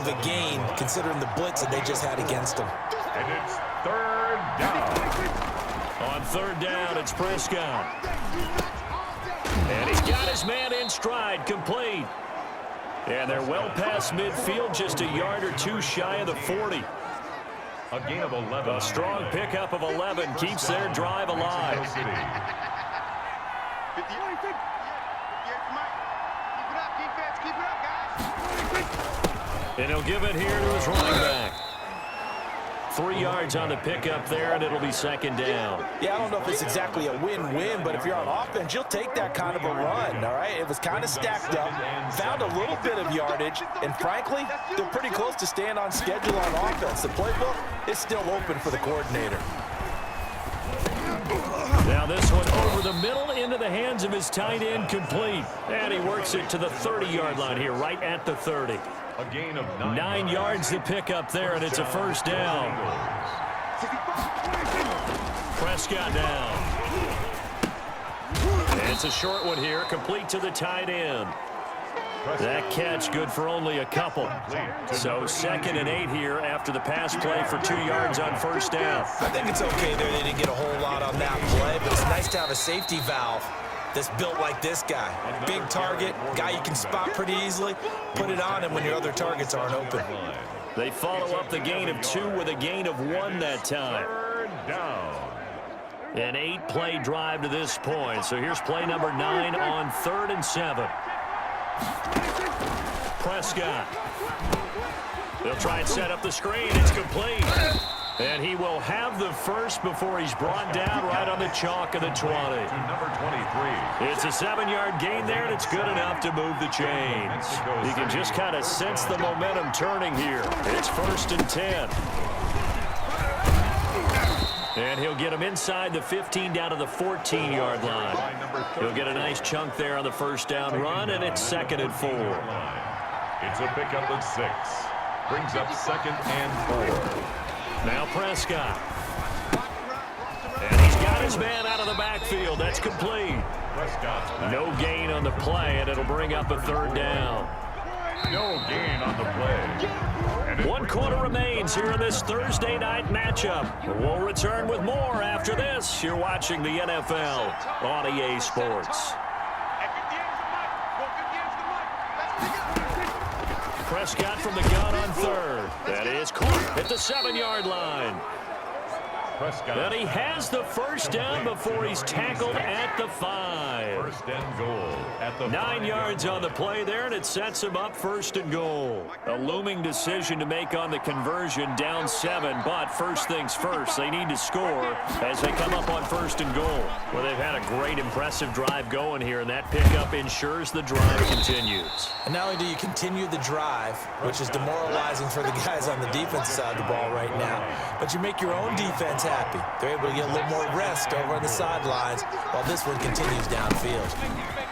of a gain considering the blitz that they just had against them. And it's third down. On third down, it's Prescott. And he's got his man in stride, complete. And they're well past midfield, just a yard or two shy of the 40. A gain of 11. A strong pickup of 11 keeps their drive alive. And he'll give it here to his running back. 3 yards on the pickup there, and it'll be second down. Yeah, I don't know if it's exactly a win-win, but if you're on offense, you'll take that kind of a run, all right? It was kind of stacked up, found a little bit of yardage, and frankly, they're pretty close to staying on schedule on offense. The playbook is still open for the coordinator. Now this one over the middle into the hands of his tight end, complete. And he works it to the 30-yard line here, right at the 30. A gain of 9 yards to pick up there, and it's a first down. Prescott down. And it's a short one here, complete to the tight end. That catch good for only a couple. So 2nd and 8 here after the pass play for 2 yards on first down. I think it's okay there. They didn't get a whole lot on that play, but it's nice to have a safety valve that's built like this guy. Big target, guy you can spot pretty easily. Put it on him when your other targets aren't open. They follow up the gain of 2 with a gain of 1 that time. third down. An 8-play drive to this point. So here's play number 9 on 3rd and 7. Prescott. They'll try and set up the screen. It's complete. And he will have the first before he's brought down right on the chalk of the 20. Number 23. It's a 7-yard gain there, and it's good enough to move the chains. You can just kind of sense the momentum turning here. It's 1st and 10. And he'll get him inside the 15 down to the 14-yard line. He'll get a nice chunk there on the first down run, and it's 2nd and 4. It's a pickup of 6. Brings up 2nd and 4. Now Prescott. And he's got his man out of the backfield. That's complete. No gain on the play, and it'll bring up a 3rd down. No gain on the play. 1 quarter remains here in this Thursday night matchup. We'll return with more after this. You're watching the NFL on EA Sports. Prescott from the gun on 3rd. That is caught at the 7-yard line. And he has the first down before he's tackled at the 5. 1st and goal at the 9 yards on the play there, and it sets him up 1st and goal. A looming decision to make on the conversion, down 7, but first things first, they need to score as they come up on 1st and goal. Well, they've had a great, impressive drive going here, and that pickup ensures the drive continues. And not only do you continue the drive, which is demoralizing for the guys on the defensive side of the ball right now, but you make your own defense happy. They're able to get a little more rest over on the sidelines while this one continues downfield.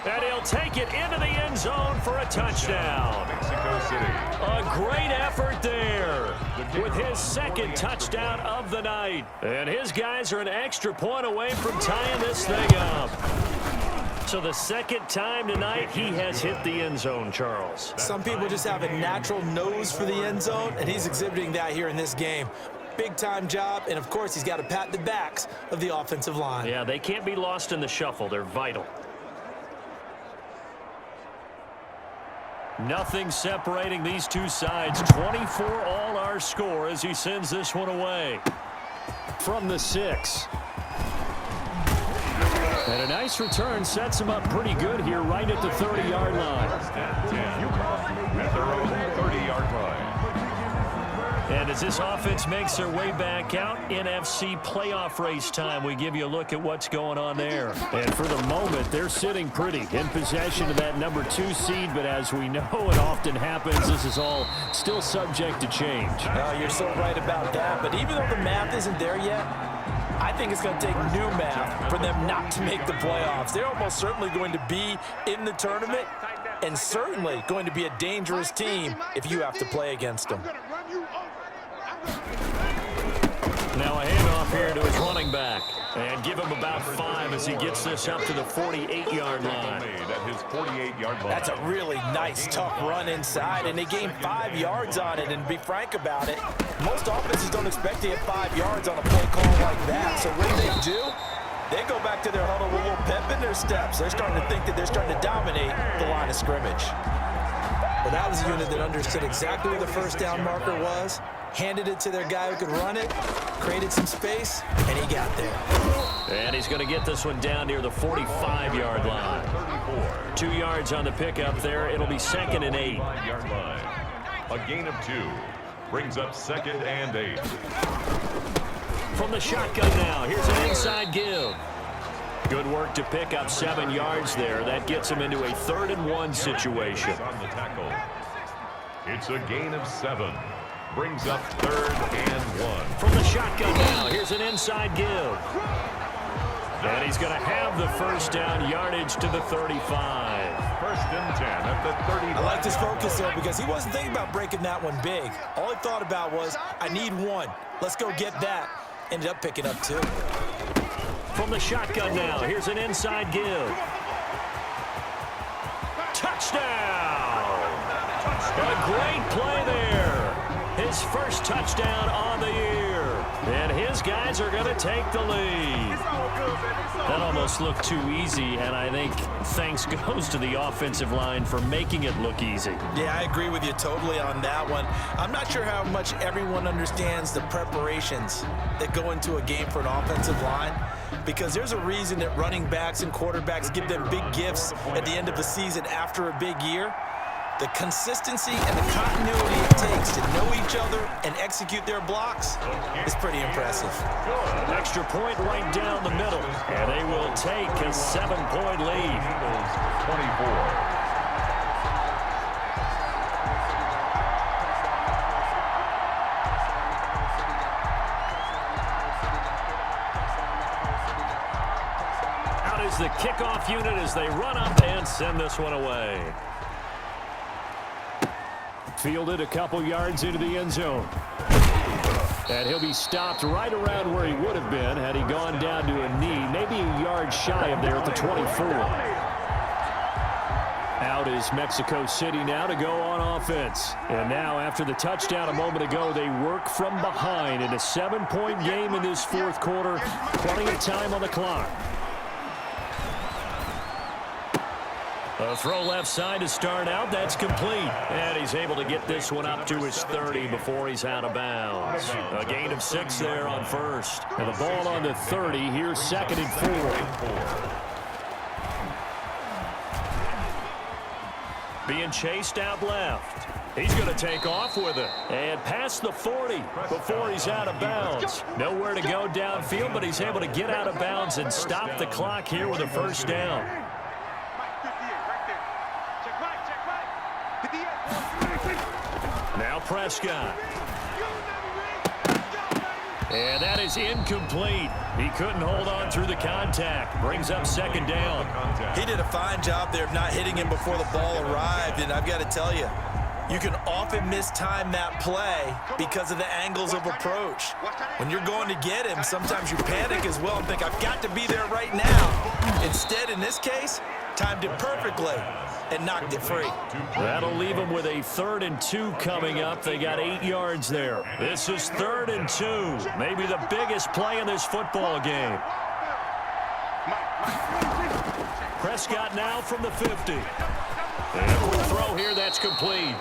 And he'll take it into the end zone for a touchdown. Mexico City. A great effort there with his 2nd touchdown of the night. And his guys are an extra point away from tying this thing up. So the 2nd time tonight he has hit the end zone, Charles. Some people just have a natural nose for the end zone, and he's exhibiting that here in this game. Big-time job, and of course he's got to pat the backs of the offensive line. Yeah, they can't be lost in the shuffle. They're vital. Nothing separating these two sides. 24 all our score as he sends this one away. From the 6. And a nice return sets him up pretty good here right at the 30-yard line. At their own 30-yard line. And as this offense makes their way back out, NFC playoff race time, we give you a look at what's going on there. And for the moment, they're sitting pretty in possession of that number 2 seed, but as we know it often happens, this is all still subject to change. No, you're so right about that, but even though the math isn't there yet, I think it's going to take new math for them not to make the playoffs. They're almost certainly going to be in the tournament and certainly going to be a dangerous team if you have to play against them. Now a handoff here to his running back. And give him about 5 as he gets this up to the 48-yard line. At his 48-yard line. That's a really nice, tough run inside, and they gained 5 yards on it. And to be frank about it, most offenses don't expect to hit 5 yards on a play call like that. So what do? They go back to their huddle with a little pep in their steps. They're starting to think that they're starting to dominate the line of scrimmage. Well, that was a unit that understood exactly where the first down marker was, handed it to their guy who could run it, created some space, and he got there. And he's going to get this one down near the 45-yard line. 2 yards on the pickup there. It'll be 2nd and 8. 5-yard line. A gain of 2 brings up 2nd and 8. From the shotgun now, here's an inside give. Good work to pick up 7 yards there. That gets him into a 3rd and 1 situation. On the tackle. It's a gain of 7. Brings up 3rd and 1. From the shotgun now, here's an inside give. And he's going to have the first down, yardage to the 35. 1st and 10 at the 35. I like his focus there because he wasn't thinking about breaking that one big. All he thought about was, I need 1. Let's go get that. Ended up picking up 2. From the shotgun now, here's an inside give. Touchdown! A great play there. His first touchdown on the year. And his guys are going to take the lead. That almost looked too easy, and I think thanks goes to the offensive line for making it look easy. Yeah, I agree with you totally on that one. I'm not sure how much everyone understands the preparations that go into a game for an offensive line, because there's a reason that running backs and quarterbacks give them big gifts at the end of the season after a big year. The consistency and the continuity it takes to know each other and execute their blocks is pretty impressive. An extra point right down the middle, and they will take a 7-point lead. 24. The kickoff unit as they run up and send this one away. Fielded a couple yards into the end zone. And he'll be stopped right around where he would have been had he gone down to a knee, maybe a yard shy of there at the 24. Out is Mexico City now to go on offense. And now after the touchdown a moment ago, they work from behind in a 7-point game in this 4th quarter. Plenty of time on the clock. A throw left side to start out. That's complete. And he's able to get this one up to his 30 before he's out of bounds. A gain of 6 there on first. And the ball on the 30. Here's 2nd and 4. Being chased out left. He's going to take off with it. And past the 40 before he's out of bounds. Nowhere to go downfield, but he's able to get out of bounds and stop the clock here with a first down. Now Prescott. And that is incomplete. He couldn't hold on through the contact. Brings up 2nd down. He did a fine job there of not hitting him before the ball arrived, and I've got to tell you, you can often mistime that play because of the angles of approach. When you're going to get him, sometimes you panic as well and think, I've got to be there right now. Instead, in this case, timed it perfectly and knocked it free. That'll leave them with a 3rd and 2 coming up. They got 8 yards there. This is 3rd and 2. Maybe the biggest play in this football game. Prescott now from the 50. And a quick throw here, that's complete.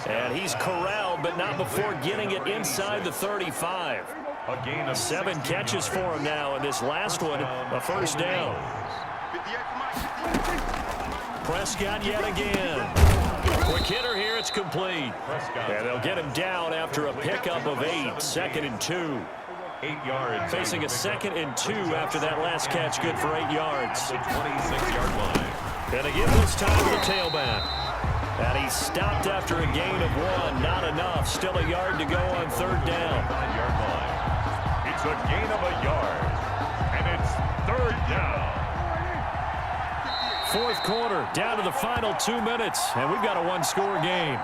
And he's corralled, but not before getting it inside the 35. 7 catches for him now, and this last one, a first down. Prescott yet again. Quick hitter here, it's complete. And they'll get him down after a pickup of 8, 2nd and 2. 8 yards. Facing a 2nd and 2 after that last catch, good for 8 yards. The 26-yard line. And again this time to the tailback. And he's stopped after a gain of 1. Not enough. Still a yard to go on 3rd down. 9-yard line. It's a gain of a yard. And it's 3rd down. 4th quarter, down to the final 2 minutes. And we've got a 1-score game.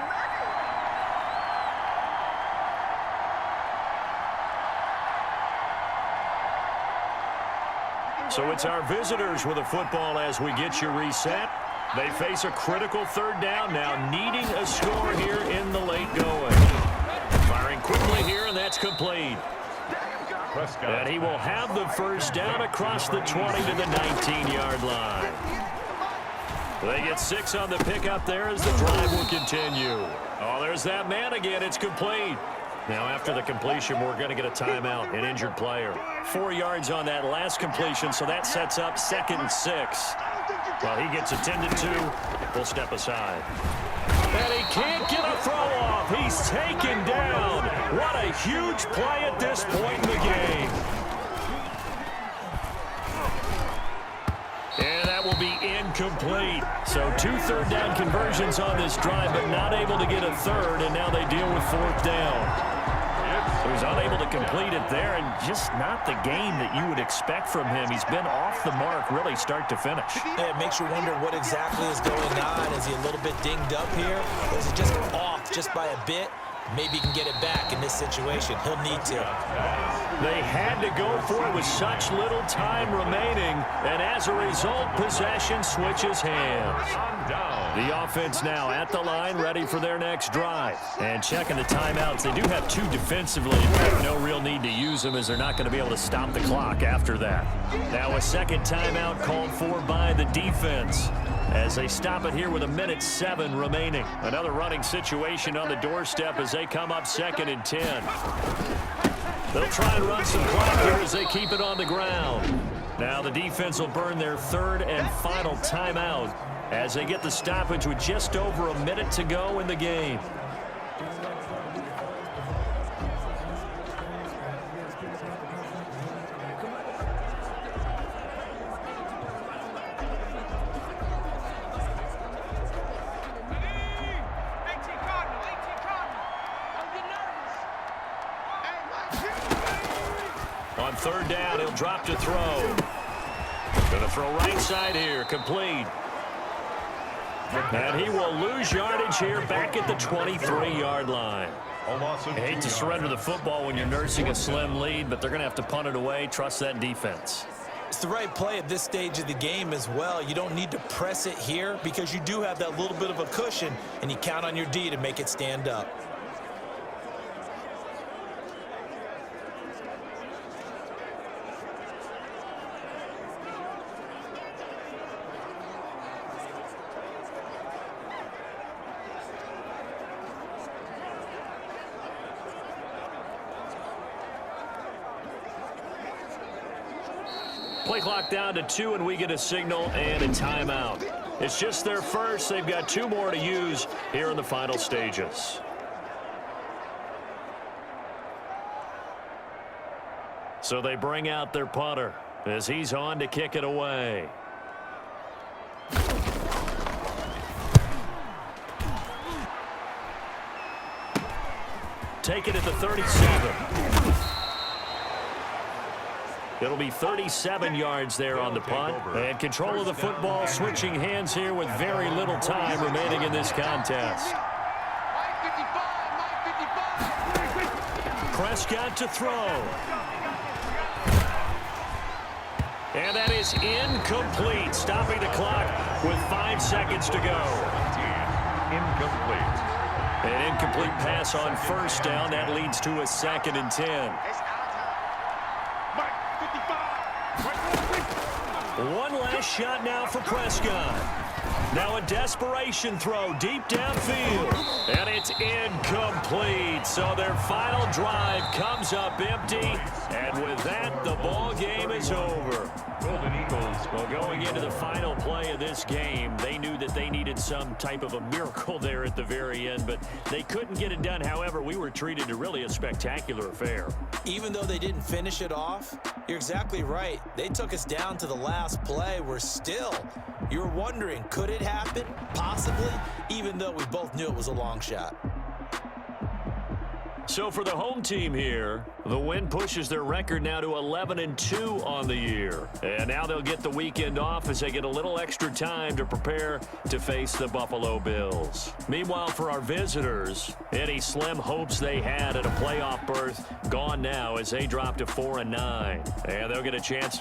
So it's our visitors with a football as we get you reset. They face a critical third down now, needing a score here in the late going. Firing quickly here, and that's complete. And he will have the first down across the 20 to the 19-yard line. They get 6 on the pickup there as the drive will continue. Oh, there's that man again. It's complete. Now, after the completion, we're going to get a timeout, an injured player. 4 yards on that last completion, so that sets up 2nd and 6. While he gets attended to, we'll step aside. And he can't get a throw off. He's taken down. What a huge play at this point in the game. And that will be incomplete. So 2 third-down conversions on this drive, but not able to get a third, and now they deal with 4th down. He was unable to complete it there, and just not the game that you would expect from him. He's been off the mark really start to finish. Yeah, it makes you wonder what exactly is going on. Is he a little bit dinged up here? Or is it just off just by a bit? Maybe he can get it back in this situation. He'll need to. They had to go for it with such little time remaining, and as a result, possession switches hands. The offense now at the line, ready for their next drive. And checking the timeouts, they do have 2 defensively. In fact, no real need to use them as they're not going to be able to stop the clock after that. Now a 2nd timeout called for by the defense as they stop it here with 1:07 remaining. Another running situation on the doorstep as they come up 2nd and 10. They'll try and run some clock here as they keep it on the ground. Now the defense will burn their 3rd and final timeout as they get the stoppage with just over a minute to go in the game. On 3rd down, he'll drop to throw. Gonna throw right side here, complete. And he will lose yardage here back at the 23-yard line. I hate to surrender the football when you're nursing a slim lead, but they're going to have to punt it away. Trust that defense. It's the right play at this stage of the game as well. You don't need to press it here because you do have that little bit of a cushion, and you count on your D to make it stand up. Play clock down to 2, and we get a signal and a timeout. It's just their first. They've got 2 more to use here in the final stages. So they bring out their punter as he's on to kick it away. Take it at the 37. It'll be 37 yards there on the punt. And control of the football switching hands here with very little time remaining in this contest. Prescott to throw. And that is incomplete, stopping the clock with 5 seconds to go. Incomplete. An incomplete pass on 1st down. That leads to a 2nd and 10. One last shot now for Prescott. Now a desperation throw deep downfield. And it's incomplete. So their final drive comes up empty. And with that, the ball game is over. Golden Eagles. Well, going into the final play of this game, they knew that they needed some type of a miracle there at the very end, but they couldn't get it done. However, we were treated to really a spectacular affair. Even though they didn't finish it off, you're exactly right. They took us down to the last play. You're wondering, could it happen? Possibly, even though we both knew it was a long shot. So for the home team here, the win pushes their record now to 11-2 on the year. And now they'll get the weekend off as they get a little extra time to prepare to face the Buffalo Bills. Meanwhile, for our visitors, any slim hopes they had at a playoff berth gone now as they drop to 4-9. And they'll get a chance